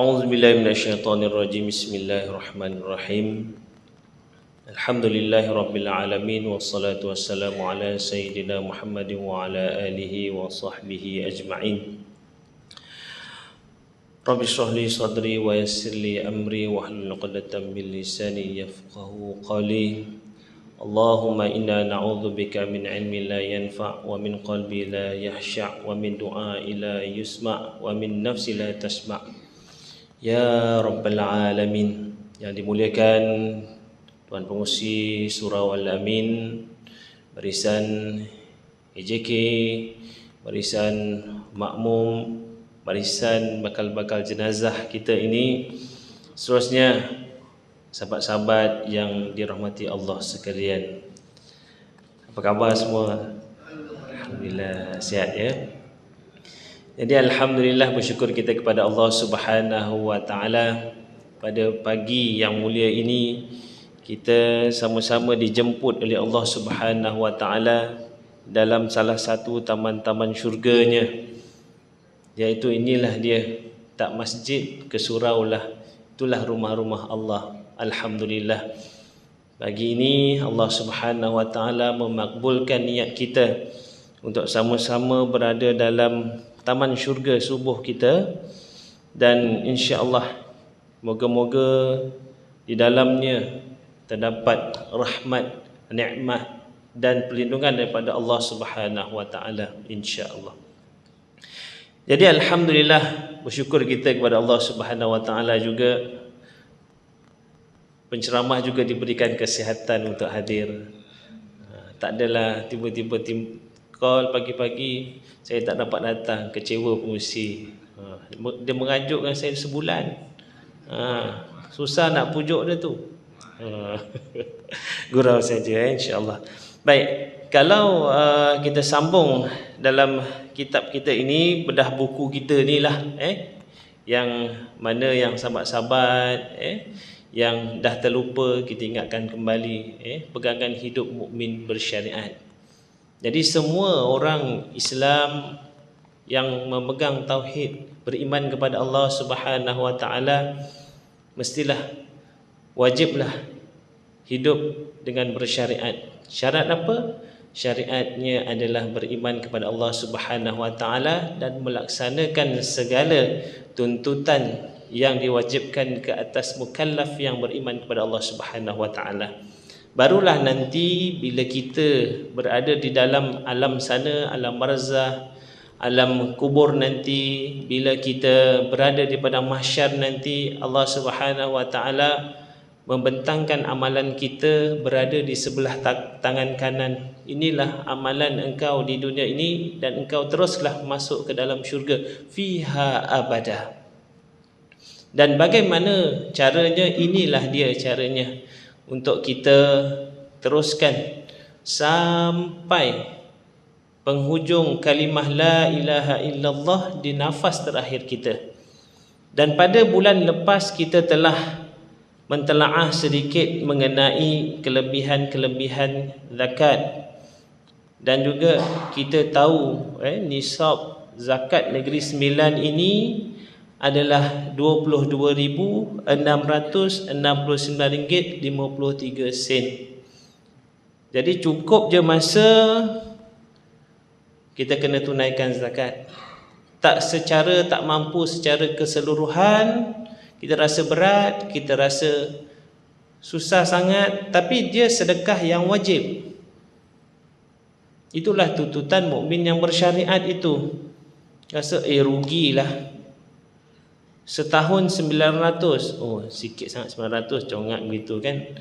A'udzu billahi minasyaitonir rajim. Bismillahirrahmanirrahim. Alhamdulillahi rabbil alamin wassalatu wassalamu ala sayyidina Muhammadin wa ala alihi wa sahbihi ajma'in. Rabbi shrah li sadri wa yassir li amri wahlul 'uqdatam min lisani yafqahu qawli. Allahumma inna na'udzubika min ilmin la yanfa' wa min qalbi la yahsha' wa min du'a'i la yusma' wa min nafsi la tasma'. Ya Rabbal Alamin. Yang dimuliakan Tuan Pengurusi Surau Al-Amin, barisan EJK, barisan makmum, barisan bakal-bakal jenazah kita ini, seterusnya sahabat-sahabat yang dirahmati Allah sekalian. Apa khabar semua? Alhamdulillah sihat ya. Jadi alhamdulillah bersyukur kita kepada Allah Subhanahu wa taala pada pagi yang mulia ini kita sama-sama dijemput oleh Allah Subhanahu wa taala dalam salah satu taman-taman syurganya, iaitu inilah dia, tak masjid ke surau lah, itulah rumah-rumah Allah. Alhamdulillah, pagi ini Allah Subhanahu wa taala memakbulkan niat kita untuk sama-sama berada dalam taman syurga subuh kita, dan insya-Allah moga-moga di dalamnya terdapat rahmat, nikmat dan perlindungan daripada Allah Subhanahu wa taala, insya-Allah. Jadi alhamdulillah bersyukur kita kepada Allah Subhanahu wa taala juga, penceramah juga diberikan kesihatan untuk hadir. Tak adalah tiba-tiba call pagi-pagi saya tak dapat datang, kecewa pengurusi. Dia mengajukkan saya sebulan. Susah nak pujuk dia tu. Gurau saja insya-Allah. Baik, kalau kita sambung dalam kitab kita ini, bedah buku kita ni lah, yang mana yang sahabat-sahabat yang dah terlupa kita ingatkan kembali, pegangan hidup mukmin bersyariat. Jadi semua orang Islam yang memegang tauhid, beriman kepada Allah Subhanahu wa taala, mestilah wajiblah hidup dengan bersyariat. Syarat apa? Syariatnya adalah beriman kepada Allah Subhanahu wa taala dan melaksanakan segala tuntutan yang diwajibkan ke atas mukallaf yang beriman kepada Allah Subhanahu wa taala. Barulah nanti bila kita berada di dalam alam sana, alam barzah, alam kubur nanti, bila kita berada di padang mahsyar nanti, Allah Subhanahu wa taala membentangkan amalan kita berada di sebelah tangan kanan. Inilah amalan engkau di dunia ini dan engkau teruslah masuk ke dalam syurga fiha abada. Dan bagaimana caranya? Inilah dia caranya untuk kita teruskan sampai penghujung kalimah la ilaha illallah di nafas terakhir kita. Dan pada bulan lepas kita telah mentelaah sedikit mengenai kelebihan-kelebihan zakat, dan juga kita tahu nisab zakat Negeri Sembilan ini adalah RM22,669.53. Jadi cukup je masa kita kena tunaikan zakat. Tak mampu secara keseluruhan, kita rasa berat, kita rasa susah sangat, tapi dia sedekah yang wajib. Itulah tuntutan mukmin yang bersyariat itu. Rasa rugilah. Setahun 900. Oh, sikit sangat 900, congak begitu kan.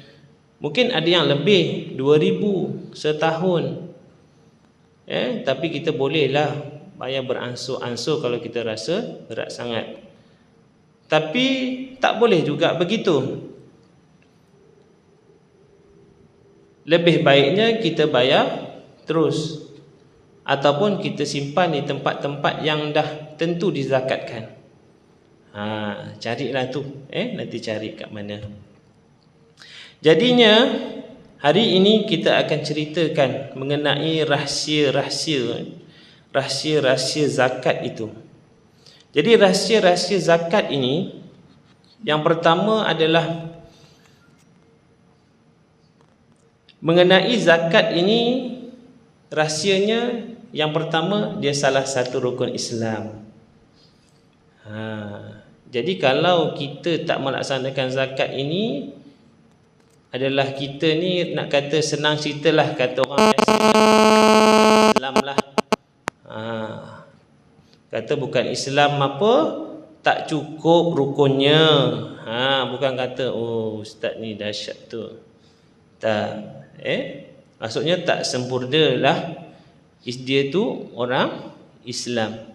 Mungkin ada yang lebih 2000 setahun. Tapi kita bolehlah bayar beransur-ansur kalau kita rasa berat sangat. Tapi tak boleh juga begitu. Lebih baiknya kita bayar terus, ataupun kita simpan di tempat-tempat yang dah tentu dizakatkan. Carilah tu, nanti cari kat mana. Jadinya hari ini kita akan ceritakan mengenai rahsia-rahsia zakat itu. Jadi rahsia-rahsia zakat ini Yang pertama adalah mengenai zakat ini, rahsianya yang pertama, dia salah satu rukun Islam. Jadi kalau kita tak melaksanakan zakat ini, adalah kita ni nak kata senang cerita lah, kata orang Islam lah. Kata bukan Islam apa, tak cukup rukunnya. Bukan kata oh ustaz ni dahsyat tu. Tak. Maksudnya tak sempurna lah dia tu orang Islam.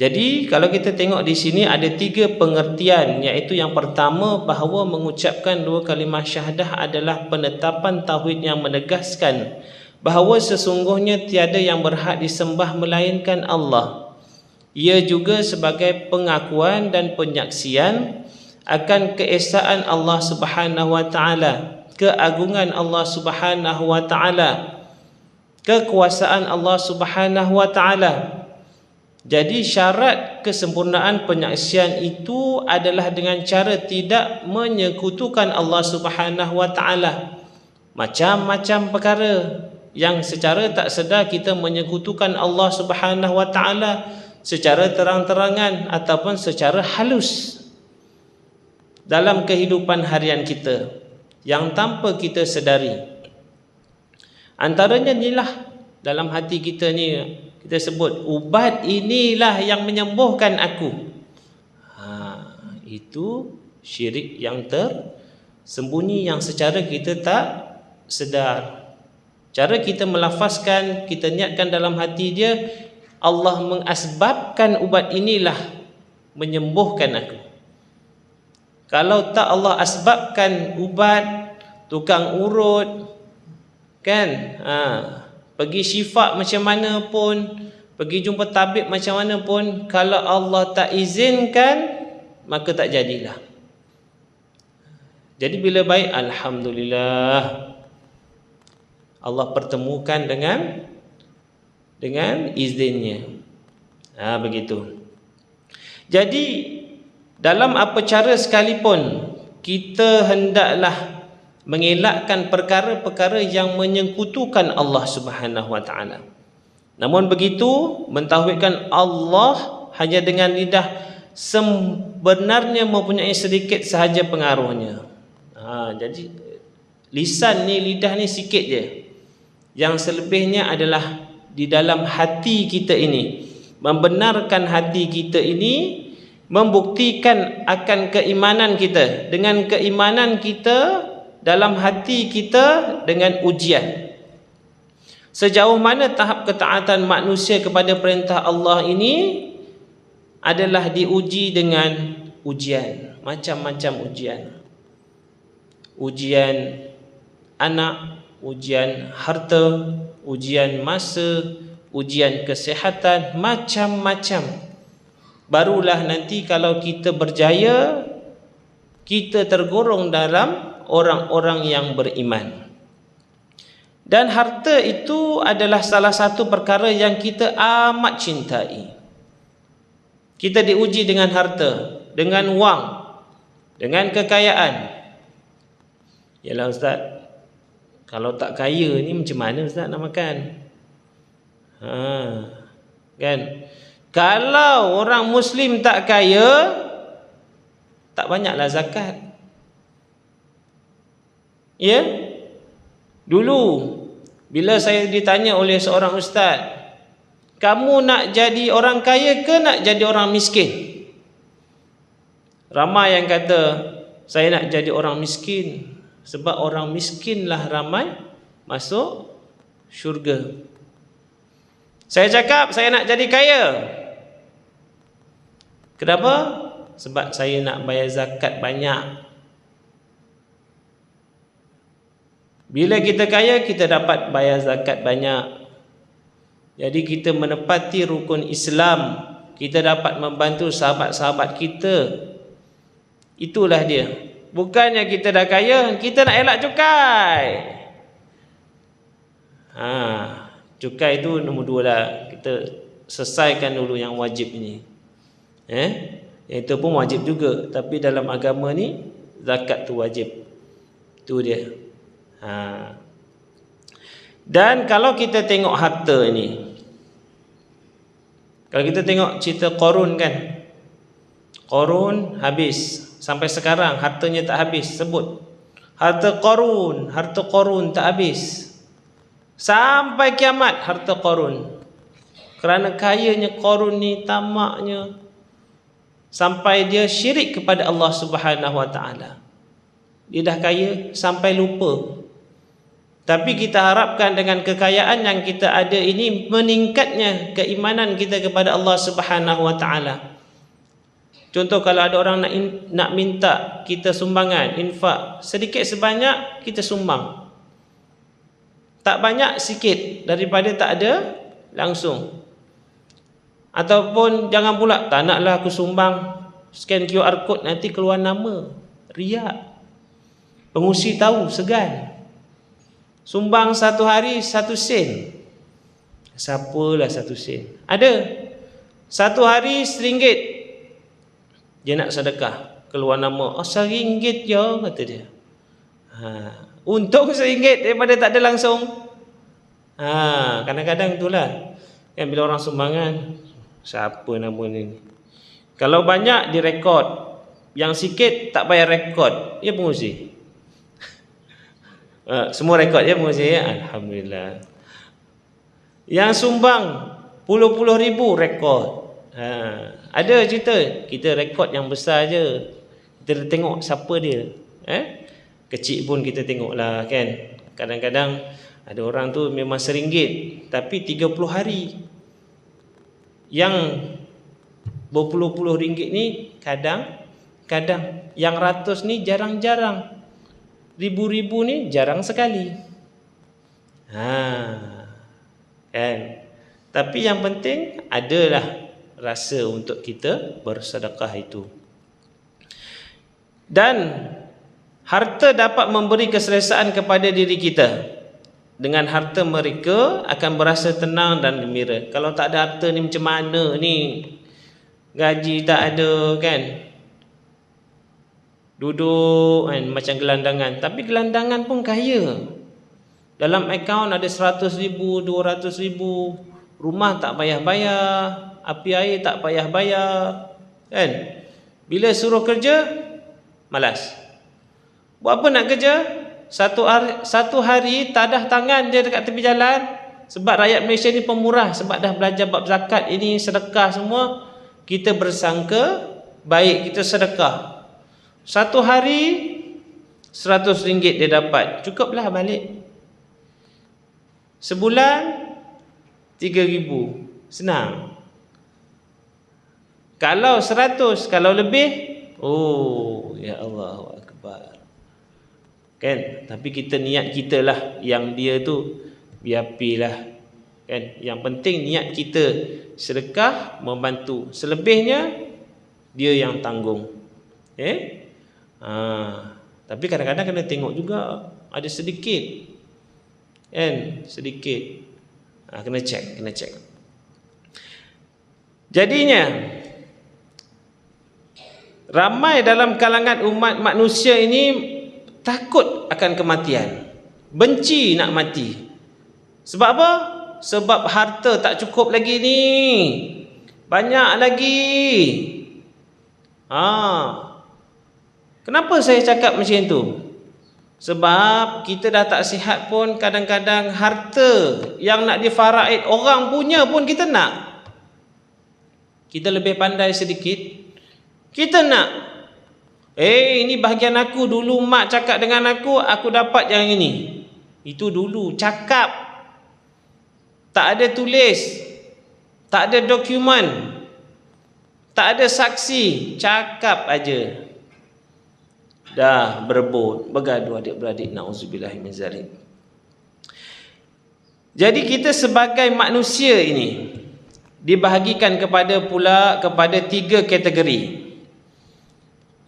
Jadi kalau kita tengok di sini ada 3 pengertian, iaitu yang pertama, bahawa mengucapkan 2 kalimah syahadah adalah penetapan tauhid yang menegaskan bahawa sesungguhnya tiada yang berhak disembah melainkan Allah. Ia juga sebagai pengakuan dan penyaksian akan keesaan Allah Subhanahu wa taala, keagungan Allah Subhanahu wa taala, kekuasaan Allah Subhanahu wa taala. Jadi syarat kesempurnaan penyaksian itu adalah dengan cara tidak menyekutukan Allah Subhanahu wa taala. Macam-macam perkara yang secara tak sedar kita menyekutukan Allah Subhanahu wa taala secara terang-terangan ataupun secara halus dalam kehidupan harian kita yang tanpa kita sedari. Antaranya inilah dalam hati kita ni, kita sebut ubat inilah yang menyembuhkan aku. Itu syirik yang tersembunyi yang secara kita tak sedar. Cara kita melafazkan, kita niatkan dalam hati dia, Allah mengasbabkan ubat inilah menyembuhkan aku. Kalau tak Allah asbabkan ubat, tukang urut, kan, pergi syifa macam mana pun, pergi jumpa tabib macam mana pun, kalau Allah tak izinkan, maka tak jadilah. Jadi bila baik, alhamdulillah, Allah pertemukan dengan izinnya. Begitu. Jadi dalam apa cara sekalipun, kita hendaklah mengelakkan perkara-perkara yang menyekutukan Allah Subhanahu wa taala. Namun begitu, mentauhidkan Allah hanya dengan lidah sebenarnya mempunyai sedikit sahaja pengaruhnya. Jadi lisan ni, lidah ni sikit je. Yang selebihnya adalah di dalam hati kita ini, membenarkan hati kita ini, membuktikan akan keimanan kita. Dengan keimanan kita dalam hati kita dengan ujian. Sejauh mana tahap ketaatan manusia kepada perintah Allah ini adalah diuji dengan ujian, macam-macam ujian. Ujian anak, ujian harta, ujian masa, ujian kesihatan, macam-macam. Barulah nanti kalau kita berjaya, kita tergolong dalam orang-orang yang beriman. Dan harta itu adalah salah satu perkara yang kita amat cintai. Kita diuji dengan harta, dengan wang, dengan kekayaan. Yalah ustaz, kalau tak kaya ni macam mana ustaz nak makan? Kan? Kalau orang Muslim tak kaya, tak banyaklah zakat. Ya? Dulu bila saya ditanya oleh seorang ustaz, kamu nak jadi orang kaya ke nak jadi orang miskin? Ramai yang kata, saya nak jadi orang miskin, sebab orang miskinlah ramai masuk syurga. Saya cakap, saya nak jadi kaya. Kenapa? Sebab saya nak bayar zakat banyak. Bila kita kaya, kita dapat bayar zakat banyak. Jadi kita menepati rukun Islam, kita dapat membantu sahabat-sahabat kita. Itulah dia. Bukannya kita dah kaya, kita nak elak cukai. Cukai itu nombor 2 lah. Kita selesaikan dulu yang wajib ini. Itu pun wajib juga, tapi dalam agama ni zakat tu wajib. Tu dia. Dan kalau kita tengok harta ni, kalau kita tengok cerita Qarun kan, Qarun habis, sampai sekarang hartanya tak habis. Sebut harta Qarun tak habis sampai kiamat. Harta Qarun, kerana kayanya Qarun ni, tamaknya, sampai dia syirik kepada Allah Subhanahu Wa Taala. Dia dah kaya sampai lupa. Tapi kita harapkan dengan kekayaan yang kita ada ini, meningkatnya keimanan kita kepada Allah Subhanahu Wa Taala. Contoh, kalau ada orang nak minta kita sumbangan, infak, sedikit sebanyak kita sumbang. Tak banyak, sikit, daripada tak ada langsung. Ataupun jangan pula, tak naklah aku sumbang, scan QR code nanti keluar nama, riak. Pengusi tahu, segan. Sumbang 1 hari 1 sen. Siapalah 1 sen? Ada 1 hari RM1, dia nak sedekah, keluar nama, RM1 je, kata dia. Untung RM1 daripada tak ada langsung. Kadang-kadang itulah kan, bila orang sumbangan, siapa nama ni? Kalau banyak direkod, yang sikit tak payah rekod, dia pengusi. Semua rekod dia pengusi. Alhamdulillah. Yang sumbang puluh-puluh ribu rekod. Ada cerita, kita rekod yang besar je, kita tengok siapa dia. Kecil pun kita tengoklah kan. Kadang-kadang ada orang tu memang RM1, tapi 30 hari. Yang berpuluh-puluh ringgit ni kadang-kadang, yang ratus ni jarang-jarang, ribu-ribu ni jarang sekali. Kan. Tapi yang penting adalah rasa untuk kita bersedekah itu. Dan harta dapat memberi keselesaan kepada diri kita. Dengan harta mereka akan berasa tenang dan gembira. Kalau tak ada harta ni macam mana ni? Gaji tak ada kan? Duduk kan, macam gelandangan. Tapi gelandangan pun kaya. Dalam akaun ada 100 ribu, 200 ribu. Rumah tak payah bayar, api air tak payah bayar kan? Bila suruh kerja, malas. Buat apa nak kerja? Satu hari tadah tangan je dekat tepi jalan. Sebab rakyat Malaysia ni pemurah, sebab dah belajar bab zakat ini, sedekah semua, kita bersangka baik, kita sedekah. Satu hari RM100 dia dapat, cukuplah balik. Sebulan RM3,000, senang. Kalau 100, kalau lebih, oh ya Allahu Akbar kan. Tapi kita niat kita lah, yang dia tu biapilah kan. Yang penting niat kita sedekah, membantu. Selebihnya dia yang tanggung. Tapi kadang-kadang kena tengok juga, ada sedikit kan, sedikit. Kena cek. Jadinya ramai dalam kalangan umat manusia ini takut akan kematian, benci nak mati. Sebab apa? Sebab harta tak cukup lagi ni, banyak lagi. Kenapa saya cakap macam tu? Sebab kita dah tak sihat pun, kadang-kadang harta yang nak difaraid orang punya pun kita nak. Kita lebih pandai sedikit, kita nak. Ini bahagian aku, dulu mak cakap dengan aku dapat yang ini. Itu dulu cakap, tak ada tulis, tak ada dokumen, tak ada saksi, cakap aja. Dah berebut, bergaduh adik-beradik, na'udzubillah min zalik. Jadi kita sebagai manusia ini dibahagikan kepada 3 kategori.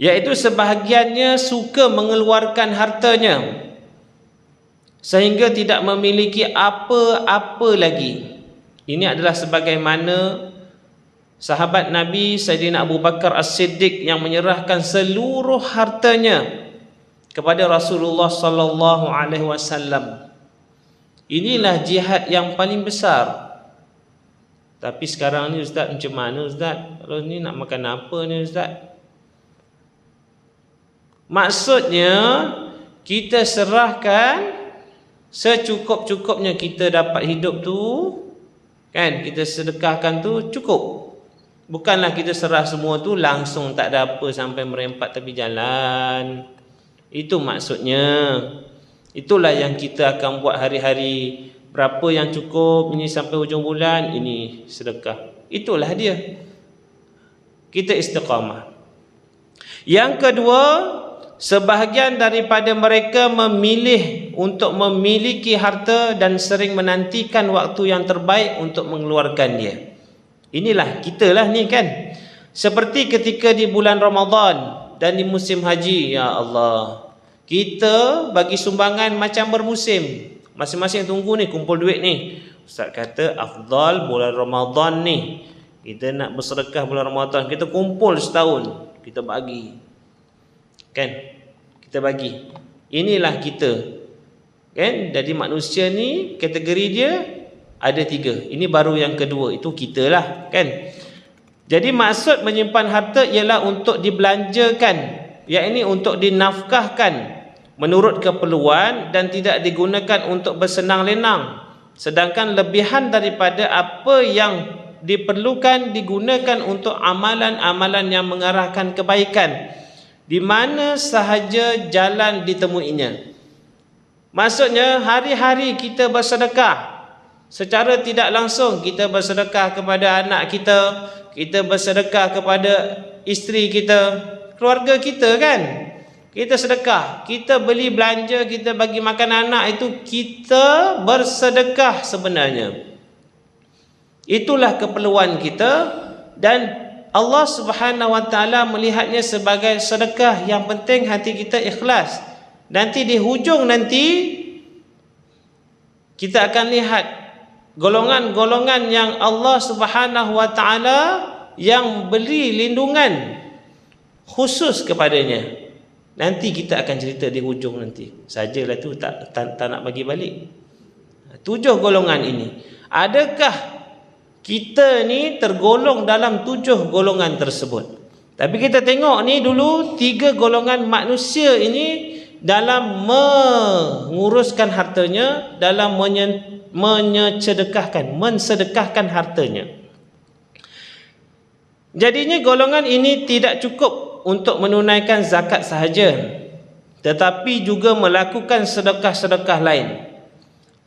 Iaitu sebahagiannya suka mengeluarkan hartanya sehingga tidak memiliki apa-apa lagi. Ini adalah sebagaimana sahabat Nabi Sayyidina Abu Bakar As-Siddiq yang menyerahkan seluruh hartanya kepada Rasulullah sallallahu alaihi wasallam. Inilah jihad yang paling besar. Tapi sekarang ni ustaz, macam mana ustaz? Kalau ni nak makan apa ni ustaz? Maksudnya kita serahkan secukup-cukupnya kita dapat hidup tu, kan, kita sedekahkan tu cukup. Bukanlah kita serah semua tu langsung tak ada apa sampai merempat tepi jalan. Itu maksudnya. Itulah yang kita akan buat hari-hari. Berapa yang cukup ini sampai hujung bulan, ini sedekah. Itulah dia. Kita istiqamah. Yang kedua, sebahagian daripada mereka memilih untuk memiliki harta dan sering menantikan waktu yang terbaik untuk mengeluarkan dia. Inilah kita lah ni kan. Seperti ketika di bulan Ramadan dan di musim haji, ya Allah, kita bagi sumbangan macam bermusim. Masing-masing tunggu ni, kumpul duit ni. Ustaz kata afdal bulan Ramadan ni, kita nak bersedekah bulan Ramadan, kita kumpul setahun, kita bagi, kan, kita bagi. Inilah kita, kan. Jadi manusia ni kategori dia ada 3. Ini baru yang kedua, itu kita lah, kan. Jadi maksud menyimpan harta ialah untuk dibelanjakan, yakni untuk dinafkahkan menurut keperluan dan tidak digunakan untuk bersenang lenang. Sedangkan lebihan daripada apa yang diperlukan digunakan untuk amalan-amalan yang mengarahkan kebaikan di mana sahaja jalan ditemuinya. Maksudnya hari-hari kita bersedekah. Secara tidak langsung kita bersedekah kepada anak kita, kita bersedekah kepada isteri kita, keluarga kita, kan. Kita sedekah, kita beli belanja, kita bagi makan anak, itu kita bersedekah sebenarnya. Itulah keperluan kita dan Allah Subhanahu wa taala melihatnya sebagai sedekah. Yang penting hati kita ikhlas. Nanti di hujung nanti kita akan lihat golongan-golongan yang Allah Subhanahu wa taala yang beri lindungan khusus kepadanya. Nanti kita akan cerita di hujung nanti. Sajalah tu tak nak bagi balik. 7 golongan ini. Adakah kita ni tergolong dalam 7 golongan tersebut? Tapi kita tengok ni dulu 3 golongan manusia ini dalam menguruskan hartanya, dalam mensedekahkan hartanya. Jadinya golongan ini tidak cukup untuk menunaikan zakat sahaja, tetapi juga melakukan sedekah-sedekah lain.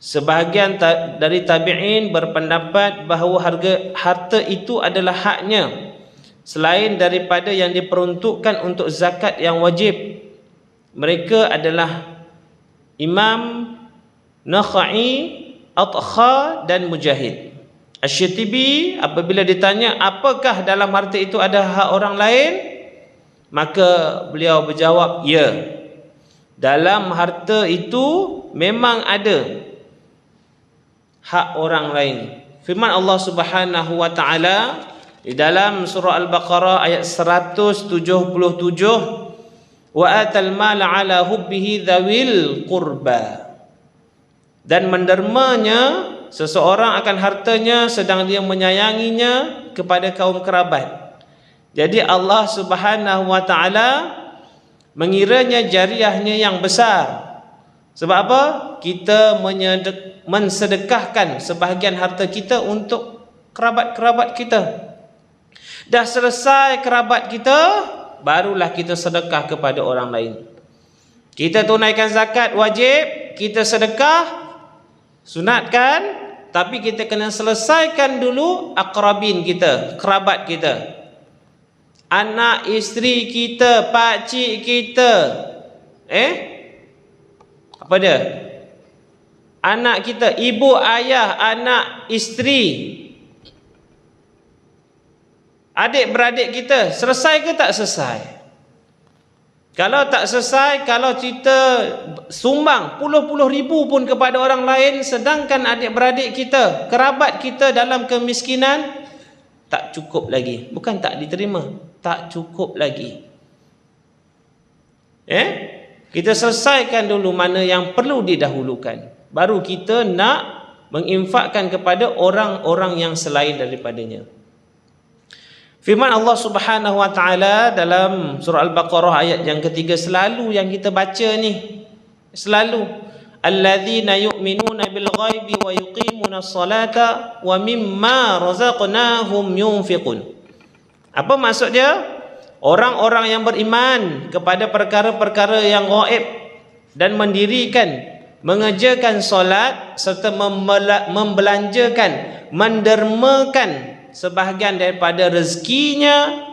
Sebahagian dari tabi'in berpendapat bahawa harta itu adalah haknya selain daripada yang diperuntukkan untuk zakat yang wajib. Mereka adalah Imam Nakhai, Atkha dan Mujahid. Asy-Syatibi apabila ditanya apakah dalam harta itu ada hak orang lain, maka beliau berjawab, ya, dalam harta itu memang ada hak orang lain. Firman Allah Subhanahu wa taala di dalam surah Al-Baqarah ayat 177, wa atal mal ala hubbihi dzawil qurba, dan mendermanya seseorang akan hartanya sedang dia menyayanginya kepada kaum kerabat. Jadi Allah Subhanahu wa taala mengiranya jariahnya yang besar. Sebab apa? Kita mensedekahkan sebahagian harta kita untuk kerabat-kerabat kita. Dah selesai kerabat kita, barulah kita sedekah kepada orang lain. Kita tunaikan zakat wajib, kita sedekah sunatkan, tapi kita kena selesaikan dulu aqrabin kita, kerabat kita. Anak isteri kita, pak cik kita, apa dia? Anak kita, ibu ayah, anak isteri, adik-beradik kita, selesai ke tak selesai? Kalau tak selesai, kalau kita sumbang puluh-puluh ribu pun kepada orang lain, sedangkan adik-beradik kita, kerabat kita dalam kemiskinan, tak cukup lagi. Bukan tak diterima, tak cukup lagi. Kita selesaikan dulu mana yang perlu didahulukan, baru kita nak menginfakkan kepada orang-orang yang selain daripadanya. Firman Allah Subhanahu wa taala dalam surah Al-Baqarah ayat yang ketiga, selalu yang kita baca ni, selalu alladzina yu'minuna bil ghaibi wa yuqimuna as-salata wa mimma razaqnahum yunfiqun. Apa maksud dia? Orang-orang yang beriman kepada perkara-perkara yang gaib dan mengerjakan solat serta membelanjakan, mendermakan sebahagian daripada rezekinya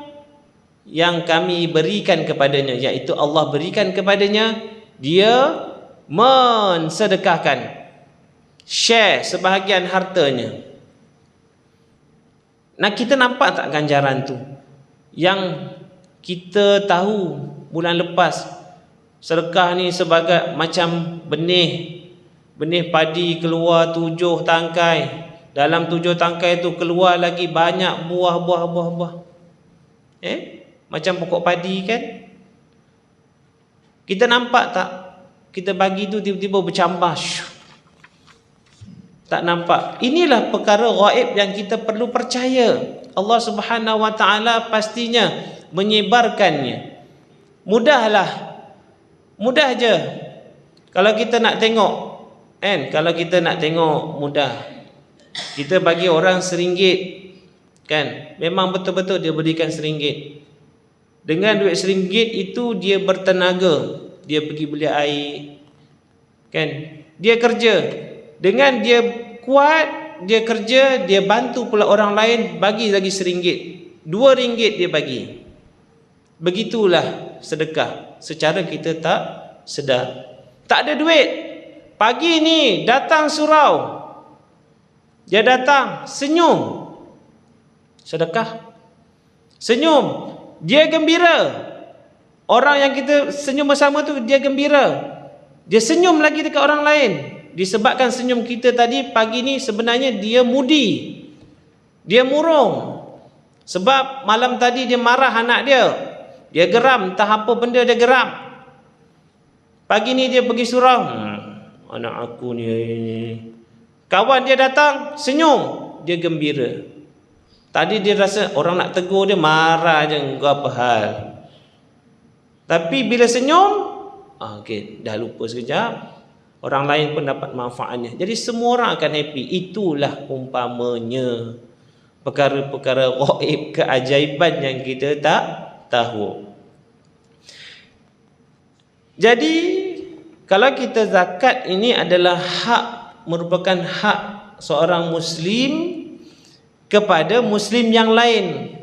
yang kami berikan kepadanya, iaitu Allah berikan kepadanya, dia mensedekahkan, share sebahagian hartanya. Nah, kita nampak tak ganjaran tu? Yang kita tahu bulan lepas, sedekah ni sebagai macam benih padi keluar 7 tangkai. Dalam 7 tangkai tu keluar lagi banyak buah. Macam pokok padi kan? Kita nampak tak? Kita bagi tu tiba-tiba bercambah. Tak nampak. Inilah perkara gaib yang kita perlu percaya. Allah Subhanahu wa taala pastinya menyebarkannya. Mudah je. Kalau kita nak tengok, kalau kita nak tengok mudah. Kita bagi orang RM1, kan? Memang betul-betul dia berikan RM1. Dengan duit RM1 itu dia bertenaga, dia pergi beli air, kan? Dia kerja. Dengan dia kuat, dia kerja, dia bantu pula orang lain, bagi lagi RM1. RM2 dia bagi. Begitulah sedekah secara kita tak sedar. Tak ada duit, pagi ni datang surau, dia datang senyum, sedekah. Senyum, dia gembira. Orang yang kita senyum bersama tu, dia gembira, dia senyum lagi dekat orang lain. Disebabkan senyum kita tadi pagi ni sebenarnya dia mudi, dia murung. Sebab malam tadi dia marah anak dia geram, entah apa benda dia geram. Pagi ni dia pergi surau, anak aku ni. Kawan dia datang, senyum, dia gembira. Tadi dia rasa orang nak tegur dia, marah je, kau apa hal. Tapi bila senyum, okey, dah lupa sekejap, orang lain pun dapat manfaatnya. Jadi semua orang akan happy. Itulah umpamanya perkara-perkara gaib, keajaiban yang kita tak tahu. Jadi kalau kita zakat ini adalah merupakan hak seorang muslim kepada muslim yang lain.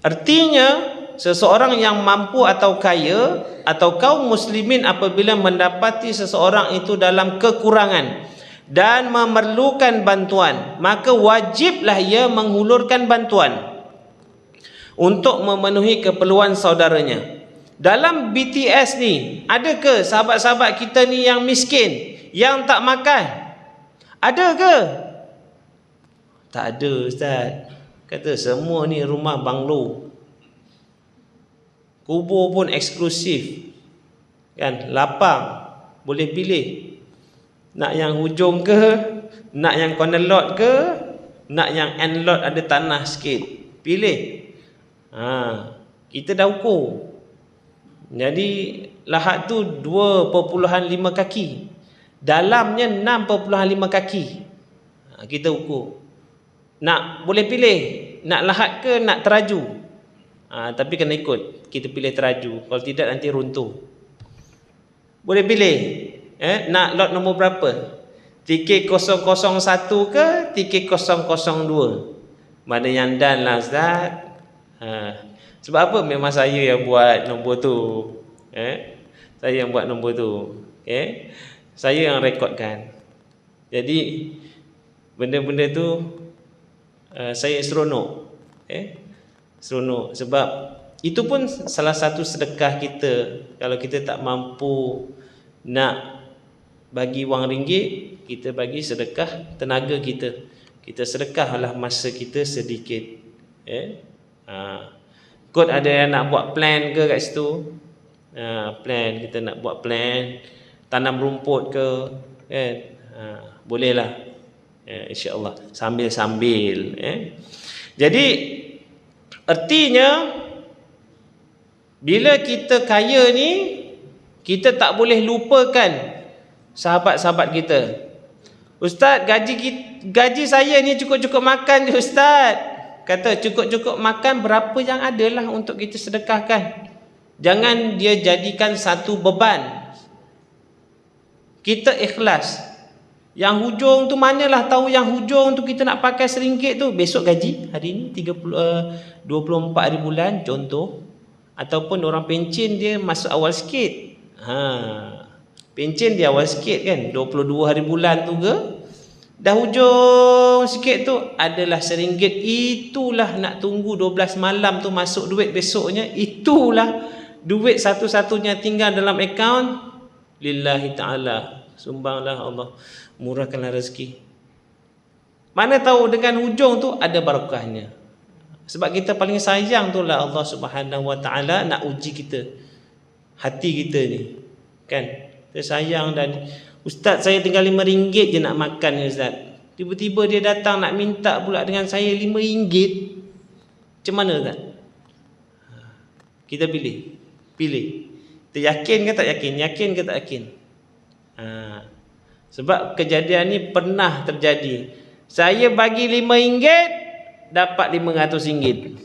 Artinya seseorang yang mampu atau kaya atau kaum muslimin apabila mendapati seseorang itu dalam kekurangan dan memerlukan bantuan, maka wajiblah ia menghulurkan bantuan untuk memenuhi keperluan saudaranya. Dalam BTS ni, ada ke sahabat-sahabat kita ni yang miskin, yang tak makan? Ada ke? Tak ada, Ustaz. Kata semua ni rumah banglo, kubur pun eksklusif, kan? Lapang, boleh pilih. Nak yang hujung ke, nak yang corner lot ke, nak yang end lot ada tanah sikit, pilih. Kita dah ukur. Jadi lahat tu 2.5 kaki, dalamnya 6.5 kaki. Kita ukur. Nak boleh pilih, nak lahat ke nak teraju. Tapi kena ikut, kita pilih teraju, kalau tidak nanti runtuh. Boleh pilih, nak lot nombor berapa, TK001 ke TK002. Mana yang dan lah, Ustaz. Sebab apa? Memang saya yang buat nombor tu. Saya yang buat nombor tu. Saya yang rekodkan. Jadi benda-benda tu saya seronok. Seronok sebab itu pun salah satu sedekah kita. Kalau kita tak mampu nak bagi wang ringgit, kita bagi sedekah tenaga kita. Kita sedekahlah masa kita sedikit. Kot ada yang nak buat plan ke kat situ, plan, kita nak buat plan tanam rumput ke kan, bolehlah, insya-Allah sambil-sambil. Jadi artinya bila kita kaya ni, kita tak boleh lupakan sahabat-sahabat kita. Ustaz, gaji saya ni cukup-cukup makan je Ustaz. Kata cukup-cukup makan berapa yang adalah untuk kita sedekahkan. Jangan dia jadikan satu beban. Kita ikhlas. Yang hujung tu manalah tahu yang hujung tu kita nak pakai RM1 tu. Besok gaji, hari ni 24 hari bulan contoh. Ataupun orang pencen dia masuk awal sikit. Pencen dia awal sikit kan, 22 hari bulan tu ke, dah hujung sikit tu adalah RM1. Itulah nak tunggu 12 malam tu masuk duit besoknya. Itulah duit satu-satunya tinggal dalam akaun. Lillahi ta'ala, sumbanglah Allah, murahkanlah rezeki. Mana tahu dengan hujung tu ada barakahnya. Sebab kita paling sayang tu lah Allah Subhanahu Wa Taala nak uji kita, hati kita ni kan. Kita sayang dan Ustaz saya tinggal RM5 je nak makan ni Ustaz. Tiba-tiba dia datang nak minta pula dengan saya RM5. Macam mana Ustaz? Kita pilih. Kita yakin ke tak yakin? Yakin ke tak yakin? Sebab kejadian ni pernah terjadi. Saya bagi RM5 dapat RM500.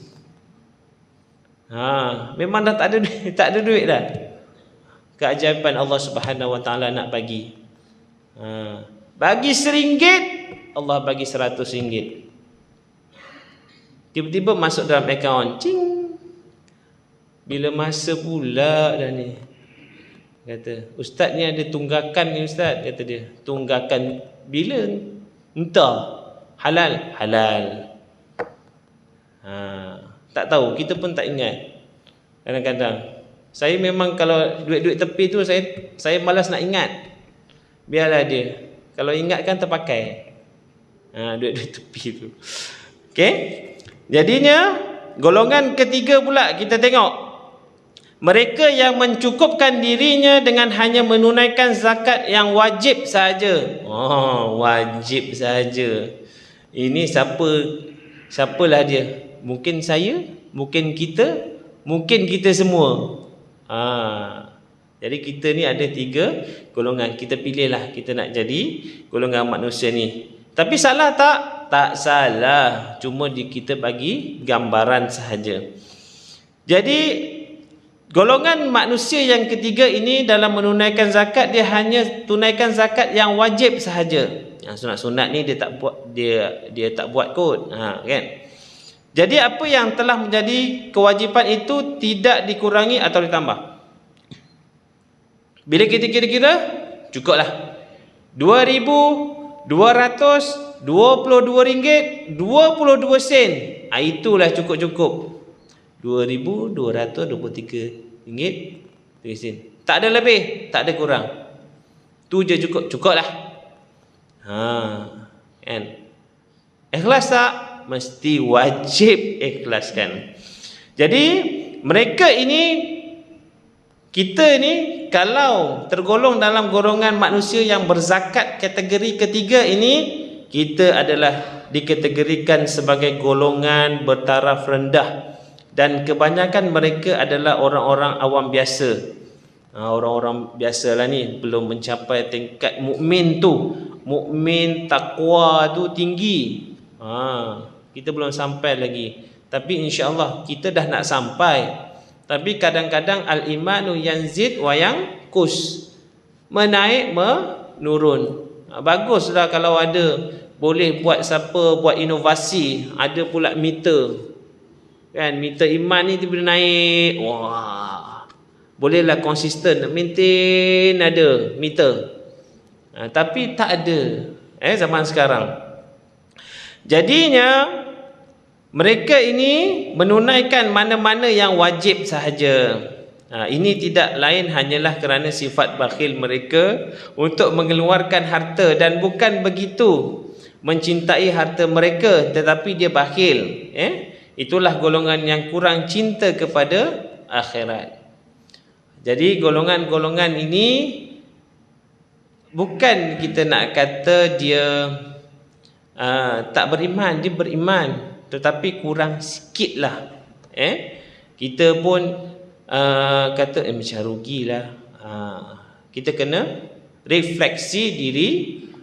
Memang dah tak ada duit dah. Keajaiban Allah Subhanahu Wa Taala nak bagi. Bagi RM1, Allah bagi RM100. Tiba-tiba masuk dalam akaun. Cing. Bila masa pula dah ni. Kata, Ustaz ni ada tunggakan ni Ustaz, kata dia. Tunggakan bila? Entah. Halal. Tak tahu, kita pun tak ingat. Kadang-kadang saya memang kalau duit-duit tepi tu saya malas nak ingat. Biarlah dia. Kalau ingat kan terpakai. Duit-duit tepi tu. Okey. Jadinya golongan ketiga pula kita tengok. Mereka yang mencukupkan dirinya dengan hanya menunaikan zakat yang wajib saja. Wajib saja. Ini siapalah dia? Mungkin saya, mungkin kita semua. Jadi kita ni ada 3 golongan. Kita pilihlah kita nak jadi golongan manusia ni. Tapi salah tak? Tak salah. Cuma kita bagi gambaran sahaja. Jadi golongan manusia yang ketiga ini dalam menunaikan zakat, dia hanya tunaikan zakat yang wajib sahaja. Sunat-sunat ni dia tak buat kot. Kan? Jadi apa yang telah menjadi kewajipan itu tidak dikurangi atau ditambah. Bila kita kira-kira, cukuplah RM2,222.22. Itulah cukup-cukup. RM2,223.3. Tak ada lebih, tak ada kurang. Tu je cukuplah. Kan? Ikhlas tak? Mesti wajib ikhlaskan. Jadi mereka ini, kita ni kalau tergolong dalam golongan manusia yang berzakat kategori ketiga ini, kita adalah dikategorikan sebagai golongan bertaraf rendah, dan kebanyakan mereka adalah orang-orang awam biasa. Orang-orang biasalah ni, belum mencapai tingkat mukmin tu. Mukmin takwa tu tinggi. Kita belum sampai lagi. Tapi insya-Allah kita dah nak sampai. Tapi kadang-kadang al-imanu yanzid wa yanqus. Menaik menurun. Baguslah kalau ada, boleh buat buat inovasi, ada pula meter. Kan, meter iman ni tiba-tiba naik. Wah. Bolehlah konsisten maintain, ada meter. Tapi tak ada zaman sekarang. Jadinya mereka ini menunaikan mana-mana yang wajib sahaja. Ini tidak lain hanyalah kerana sifat bakhil mereka untuk mengeluarkan harta, dan bukan begitu mencintai harta mereka, tetapi dia bakhil. itulah golongan yang kurang cinta kepada akhirat. Jadi golongan-golongan ini bukan kita nak kata dia tak beriman, dia beriman, tetapi kurang sikit lah. Kita pun kata macam rugilah. Kita kena refleksi diri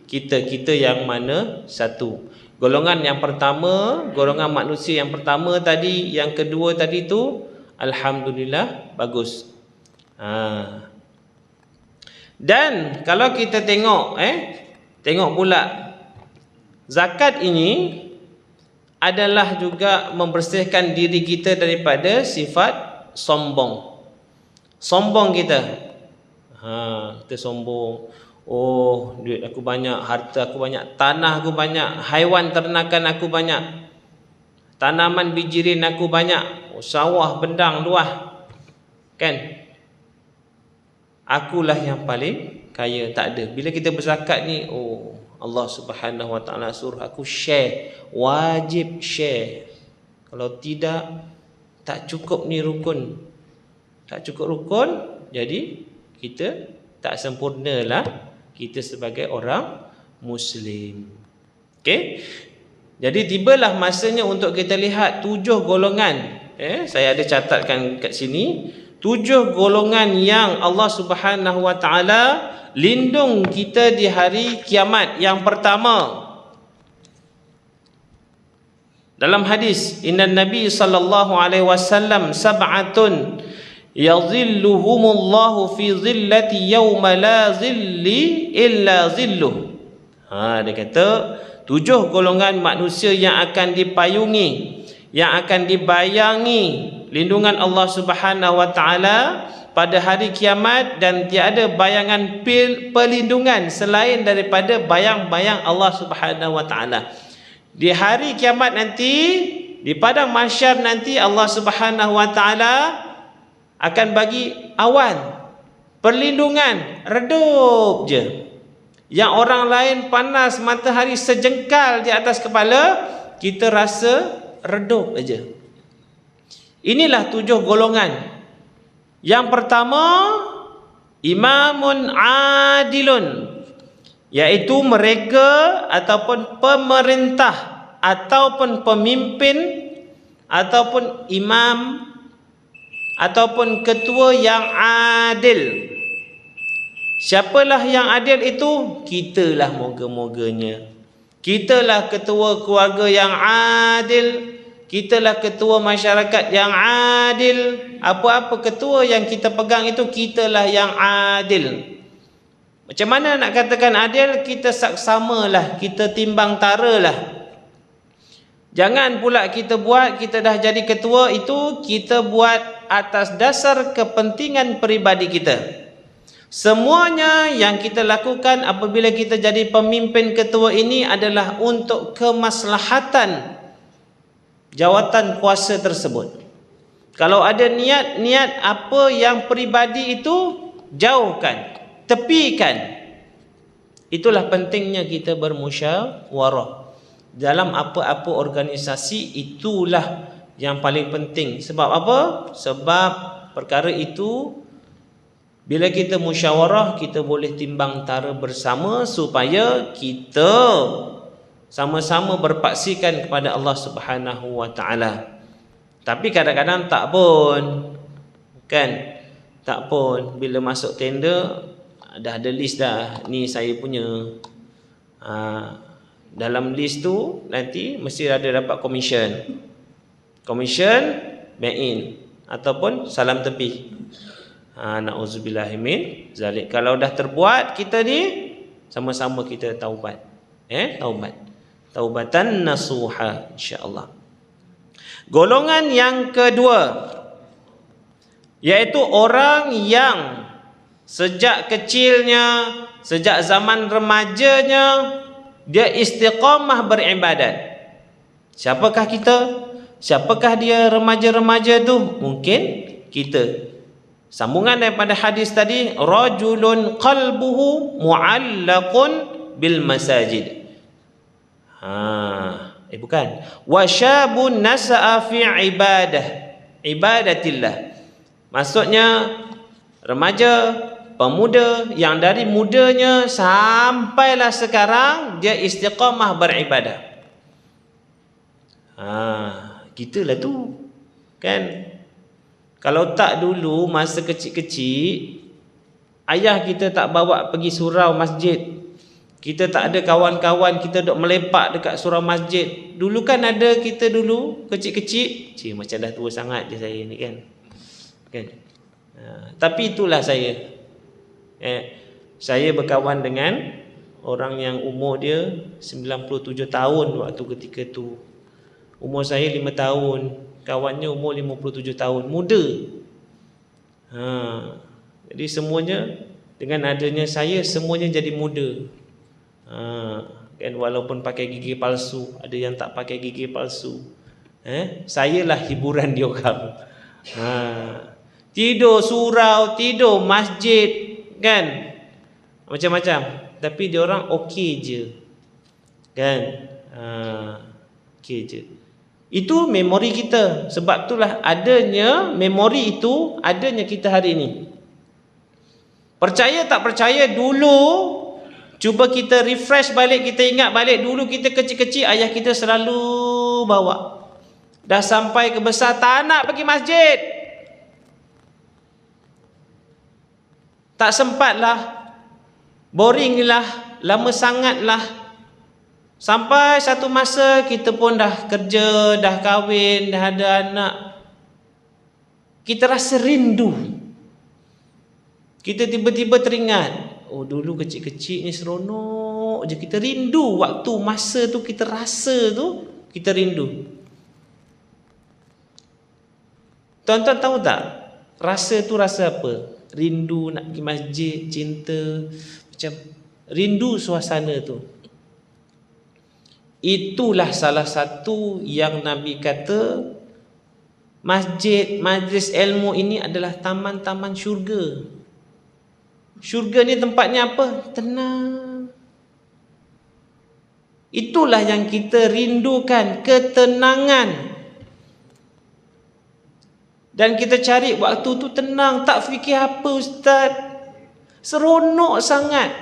kita yang mana satu. Golongan yang pertama, golongan manusia yang pertama tadi, yang kedua tadi tu, alhamdulillah bagus. Dan kalau kita tengok pula, zakat ini adalah juga membersihkan diri kita daripada sifat sombong. Sombong kita. Kita sombong. Oh, duit aku banyak, harta aku banyak, tanah aku banyak, haiwan ternakan aku banyak, tanaman bijirin aku banyak, sawah bendang luas. Kan? Akulah yang paling kaya. Tak ada. Bila kita berzakat ni, oh, Allah Subhanahu Wa Taala suruh aku share, wajib share. Kalau tidak, tak cukup ni rukun. Tak cukup rukun, jadi kita tak sempurnalah kita sebagai orang Muslim. Okey? Jadi tibalah masanya untuk kita lihat 7 golongan. Saya ada catatkan kat sini 7 golongan yang Allah Subhanahu Wa Taala lindung kita di hari kiamat. Yang pertama, dalam hadis, inna Nabi sallallahu alaihi wasallam sab'atun yadhilluhumullahu fi zillati yawma la zilli illa zilluh. Dia kata 7 golongan manusia yang akan dipayungi, yang akan dibayangi lindungan Allah Subhanahu Wa Taala pada hari kiamat, dan tiada bayangan perlindungan selain daripada bayang-bayang Allah Subhanahu Wa Taala. Di hari kiamat nanti, di padang mahsyar nanti, Allah Subhanahu Wa Taala akan bagi awan perlindungan, redup je. Yang orang lain panas matahari sejengkal di atas kepala, kita rasa redup aja. Inilah 7 golongan. Yang pertama, imamun adilun, iaitu mereka ataupun pemerintah ataupun pemimpin ataupun imam ataupun ketua yang adil. Siapalah yang adil itu? Kitalah moga-moganya. Kitalah ketua keluarga yang adil. Kitalah ketua masyarakat yang adil. Apa-apa ketua yang kita pegang itu, kitalah yang adil. Macam mana nak katakan adil? Kita saksamalah, kita timbang taralah. Jangan pula kita buat, kita dah jadi ketua itu, kita buat atas dasar kepentingan peribadi kita. Semuanya yang kita lakukan apabila kita jadi pemimpin ketua ini adalah untuk kemaslahatan jawatan kuasa tersebut. Kalau ada niat apa yang peribadi itu, jauhkan, tepikan. Itulah pentingnya kita bermusyawarah. Dalam apa-apa organisasi, itulah yang paling penting. Sebab apa? Sebab perkara itu, bila kita musyawarah, kita boleh timbang tara bersama supaya kita sama-sama berpaksikan kepada Allah Subhanahu Wa Taala. Tapi kadang-kadang tak pun, kan? Tak pun, bila masuk tender dah ada list dah, ni saya punya. Dalam list tu nanti mesti ada dapat komisen. Komisen main ataupun salam tepi. Na'udzubillahi min zalik. Kalau dah terbuat kita ni, sama-sama kita taubat. Taubat. Taubatan nasuha, insya-Allah. Golongan yang kedua, iaitu orang yang sejak kecilnya, sejak zaman remajanya, dia istiqamah beribadat. Siapakah kita? Siapakah dia remaja-remaja tu? Mungkin kita. Sambungan daripada hadis tadi, rajulun qalbuhu mu'allaqun bil masajid. Bukan. Wa syabun nasa'a fi ibadatillah. Maksudnya remaja, pemuda yang dari mudanya sampailah sekarang dia istiqamah beribadah. Gitulah tu. Kan? Kalau tak dulu masa kecil-kecil, ayah kita tak bawa pergi surau masjid. Kita tak ada kawan-kawan kita duk melepak dekat surau masjid. Dulu kan ada kita dulu kecil-kecil. Macam dah tua sangat je saya ni kan. Tapi itulah saya. Saya berkawan dengan orang yang umur dia 97 tahun waktu ketika tu. Umur saya 5 tahun. Kawannya umur 57 tahun. Muda. Jadi semuanya dengan adanya saya semuanya jadi muda. Kan walaupun pakai gigi palsu, ada yang tak pakai gigi palsu. Sayalah hiburan dia orang. Tidur surau, tidur masjid, kan? Macam-macam. Tapi dia orang okey je. Kan? Okey je. Itu memori kita. Sebab itulah adanya memori itu, adanya kita hari ini. Percaya tak percaya, dulu cuba kita refresh balik, kita ingat balik dulu kita kecil-kecil ayah kita selalu bawa. Dah sampai ke besar tak nak pergi masjid. Tak sempat lah. Boring lah, lama sangat lah. Sampai satu masa kita pun dah kerja, dah kahwin, dah ada anak. Kita rasa rindu. Kita tiba-tiba teringat, dulu kecil-kecil ni seronok je. Kita rindu waktu masa tu, kita rasa tu, kita rindu. Tuan-tuan tahu tak? Rasa tu rasa apa? Rindu nak pergi masjid, cinta, macam rindu suasana tu. Itulah salah satu yang Nabi kata, masjid, majlis ilmu ini adalah taman-taman syurga. Syurga ni tempatnya apa? Tenang. Itulah yang kita rindukan, ketenangan. Dan kita cari waktu tu tenang, tak fikir apa ustaz. Seronok sangat.